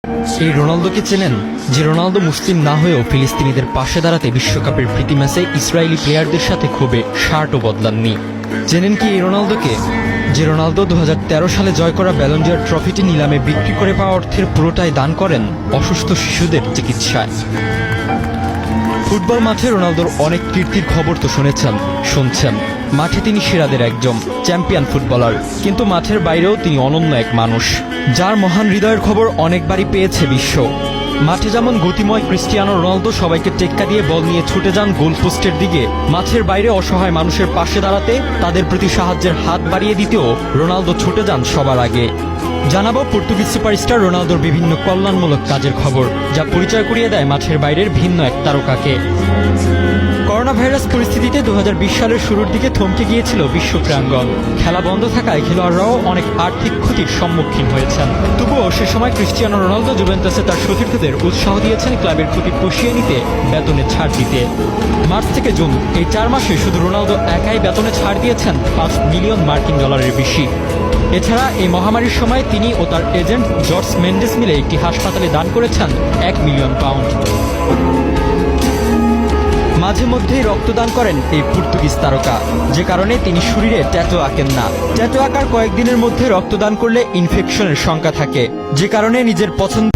এই রোনালদোকে চেনেন, যে রোনালদো মুসলিম না হয়েও ফিলিস্তিনিদের পাশে দাঁড়াতে বিশ্বকাপের প্রীতি ম্যাচে ইসরায়েলি প্লেয়ারদের সাথে ক্ষোভে শার্টও বদলাননি। চেনেন কি এই রোনালদোকে, যে রোনালদো 2013 সালে জয় করা ব্যালন ডি'অর ট্রফিটি নিলামে বিক্রি করে পাওয়া অর্থের পুরোটাই দান করেন অসুস্থ শিশুদের চিকিৎসায়। ফুটবল মাঠে রোনালদোর অনেক কীর্তির খবর তো শুনছেন। মাঠে তিনি সেরাদের একজন, চ্যাম্পিয়ন ফুটবলার, কিন্তু মাঠের বাইরেও তিনি অনন্য এক মানুষ, যার মহান হৃদয়ের খবর অনেকবারই পেয়েছে বিশ্ব। মাঠে যেমন গতিময় ক্রিস্টিয়ানো রোনালদো সবাইকে টেক্কা দিয়ে বল নিয়ে ছুটে যান গোলপোস্টের দিকে, মাঠের বাইরে অসহায় মানুষের পাশে দাঁড়াতে, তাদের প্রতি সাহায্যের হাত বাড়িয়ে দিতেও রোনালদো ছুটে যান সবার আগে। জানাবো পর্তুগিজ সুপারস্টার রোনালদোর বিভিন্ন কল্যাণমূলক কাজের খবর, যা পরিচয় করিয়ে দেয় মাঠের বাইরের ভিন্ন এক তারকাকে। করোনা ভাইরাস পরিস্থিতিতে 2020 সালের শুরুর দিকে থমকে গিয়েছিল বিশ্ব ক্রীড়াঙ্গন। খেলা বন্ধ থাকায় খেলোয়াড়রাও অনেক আর্থিক ক্ষতির সম্মুখীন হয়েছেন। তবুও সে সময় ক্রিস্টিয়ানো রোনালদো জুভেন্টাসে তার সতীর্থদের উৎসাহ দিয়েছেন ক্লাবের ক্ষতি পুষিয়ে নিতে, বেতনে ছাড় দিতে। মার্চ থেকে জুন এই 4 মাসে শুধু রোনালদো একাই বেতনে ছাড় দিয়েছেন $5 মিলিয়ন বেশি। এছাড়া এই মহামারীর সময় তিনি ও তার এজেন্ট জর্জ মেন্ডেস মিলে একটি হাসপাতালে দান করেছেন £1 মিলিয়ন। মাঝে মধ্যেই রক্তদান করেন এই পর্তুগিজ তারকা, যে কারণে তিনি শরীরে ট্যাটু আঁকেন না। ট্যাটু আঁকার কয়েকদিনের মধ্যে রক্তদান করলে ইনফেকশনের শঙ্কা থাকে, যে কারণে নিজের পছন্দ